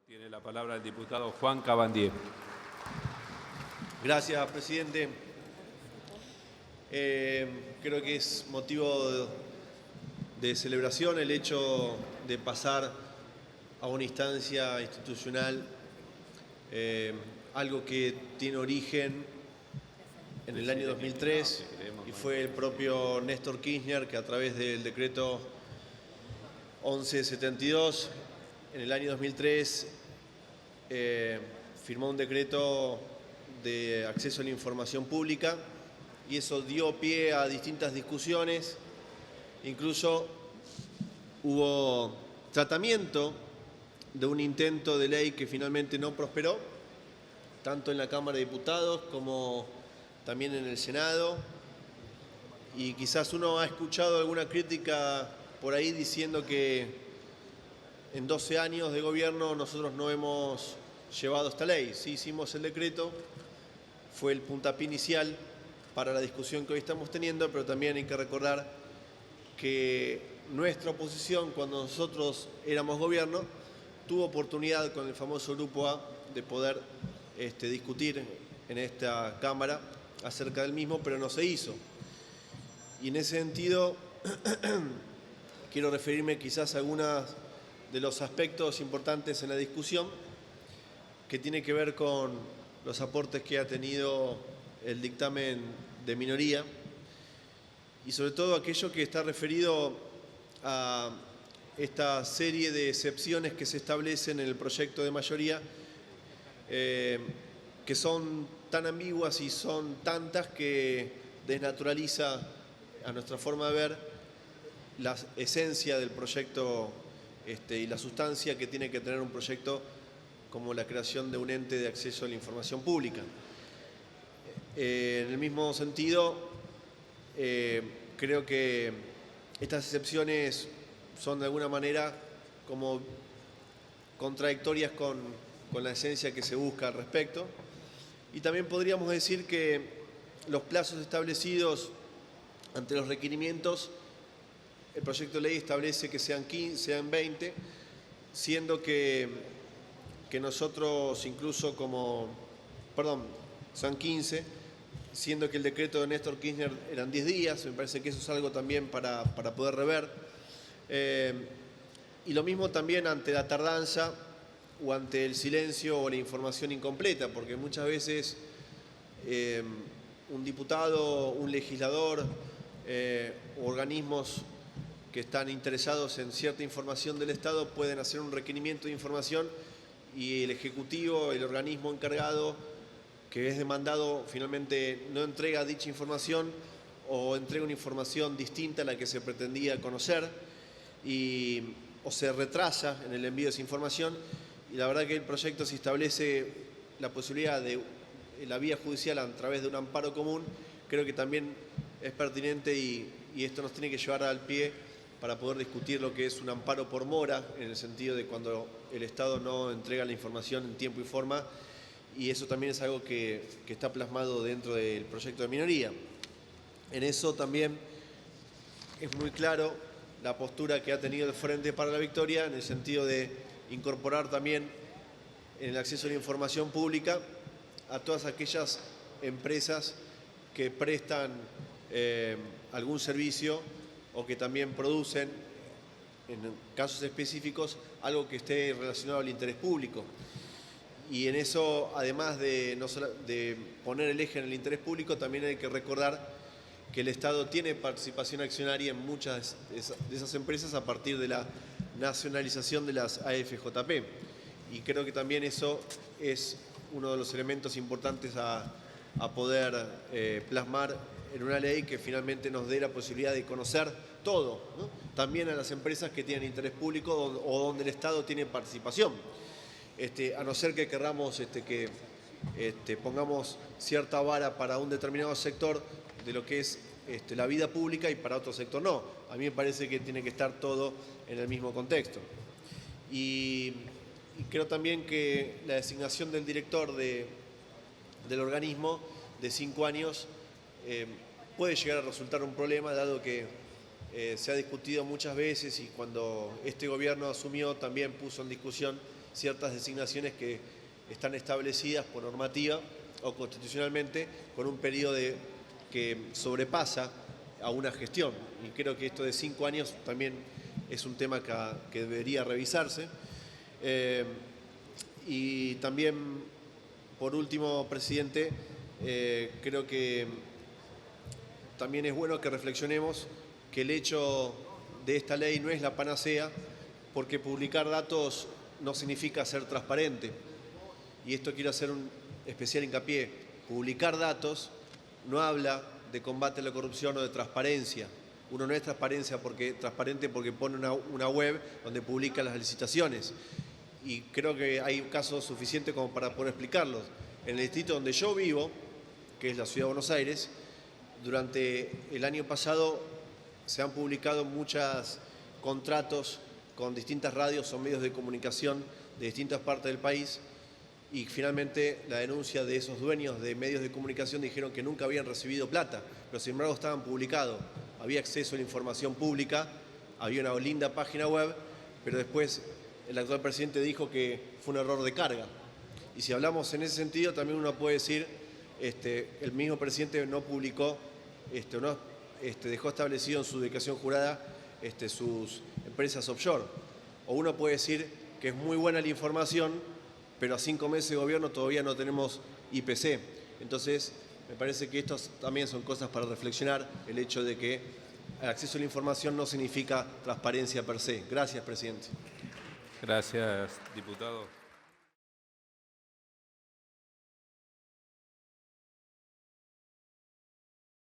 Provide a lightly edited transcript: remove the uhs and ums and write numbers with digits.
Tiene la palabra el diputado Juan Cabandier. Gracias, presidente. Creo que es motivo de celebración el hecho de pasar a una instancia institucional, algo que tiene origen en el año 2003 y fue el propio Néstor Kirchner que a través del decreto 1172 en el año 2003 firmó un decreto de acceso a la información pública y eso dio pie a distintas discusiones. Incluso hubo tratamiento de un intento de ley que finalmente no prosperó, tanto en la Cámara de Diputados como también en el Senado. Y quizás uno ha escuchado alguna crítica por ahí diciendo que en 12 años de gobierno nosotros no hemos llevado esta ley. Sí hicimos el decreto, fue el puntapié inicial para la discusión que hoy estamos teniendo, pero también hay que recordar que nuestra oposición, cuando nosotros éramos gobierno, tuvo oportunidad con el famoso Grupo A de poder discutir en esta Cámara acerca del mismo, pero no se hizo. Y en ese sentido, quiero referirme quizás a algunos de los aspectos importantes en la discusión que tiene que ver con los aportes que ha tenido el dictamen de minoría y sobre todo aquello que está referido a esta serie de excepciones que se establecen en el proyecto de mayoría, que son tan ambiguas y son tantas que desnaturaliza a nuestra forma de ver la esencia del proyecto y la sustancia que tiene que tener un proyecto como la creación de un ente de acceso a la información pública. En el mismo sentido, creo que estas excepciones son de alguna manera como contradictorias con la esencia que se busca al respecto. Y también podríamos decir que los plazos establecidos ante los requerimientos, el proyecto de ley establece que sean 15, sean 20, siendo que nosotros incluso son 15, siendo que el decreto de Néstor Kirchner eran 10 días, me parece que eso es algo también para poder rever. Y lo mismo también ante la tardanza o ante el silencio o la información incompleta, porque muchas veces un diputado, un legislador, organismos que están interesados en cierta información del Estado pueden hacer un requerimiento de información y el Ejecutivo, el organismo encargado que es demandado, finalmente no entrega dicha información o entrega una información distinta a la que se pretendía conocer o se retrasa en el envío de esa información. Y la verdad que el proyecto, si establece la posibilidad de la vía judicial a través de un amparo común, creo que también es pertinente y esto nos tiene que llevar al pie para poder discutir lo que es un amparo por mora, en el sentido de cuando el Estado no entrega la información en tiempo y forma, y eso también es algo que está plasmado dentro del proyecto de minoría. En eso también es muy claro la postura que ha tenido el Frente para la Victoria, en el sentido de incorporar también en el acceso a la información pública a todas aquellas empresas que prestan algún servicio o que también producen, en casos específicos, algo que esté relacionado al interés público. Y en eso, además de poner el eje en el interés público, también hay que recordar que el Estado tiene participación accionaria en muchas de esas empresas a partir de la nacionalización de las AFJP. Y creo que también eso es uno de los elementos importantes a poder plasmar en una ley que finalmente nos dé la posibilidad de conocer todo, ¿no? También a las empresas que tienen interés público o donde el Estado tiene participación. A no ser que querramos que pongamos cierta vara para un determinado sector de lo que es la vida pública y para otro sector no. A mí me parece que tiene que estar todo en el mismo contexto. Y creo también que la designación del director del organismo de 5 años puede llegar a resultar un problema, dado que se ha discutido muchas veces y cuando este gobierno asumió también puso en discusión ciertas designaciones que están establecidas por normativa o constitucionalmente con un periodo que sobrepasa a una gestión. Y creo que esto de 5 años también es un tema que debería revisarse. Y también, por último, presidente, creo que también es bueno que reflexionemos que el hecho de esta ley no es la panacea, porque publicar datos no significa ser transparente. Y esto quiero hacer un especial hincapié. Publicar datos no habla de combate a la corrupción o de transparencia. Uno no es transparente porque pone una web donde publica las licitaciones. Y creo que hay casos suficientes como para poder explicarlos. En el distrito donde yo vivo, que es la Ciudad de Buenos Aires, durante el año pasado se han publicado muchos contratos con distintas radios o medios de comunicación de distintas partes del país, y finalmente la denuncia de esos dueños de medios de comunicación dijeron que nunca habían recibido plata, pero sin embargo estaban publicados, había acceso a la información pública, había una linda página web, pero después el actual presidente dijo que fue un error de carga. Y si hablamos en ese sentido, también uno puede decir, el mismo presidente no publicó, dejó establecido en su declaración jurada sus empresas offshore. O uno puede decir que es muy buena la información, pero a 5 meses de gobierno todavía no tenemos IPC. Entonces, me parece que estas también son cosas para reflexionar, el hecho de que el acceso a la información no significa transparencia per se. Gracias, presidente. Gracias, diputado.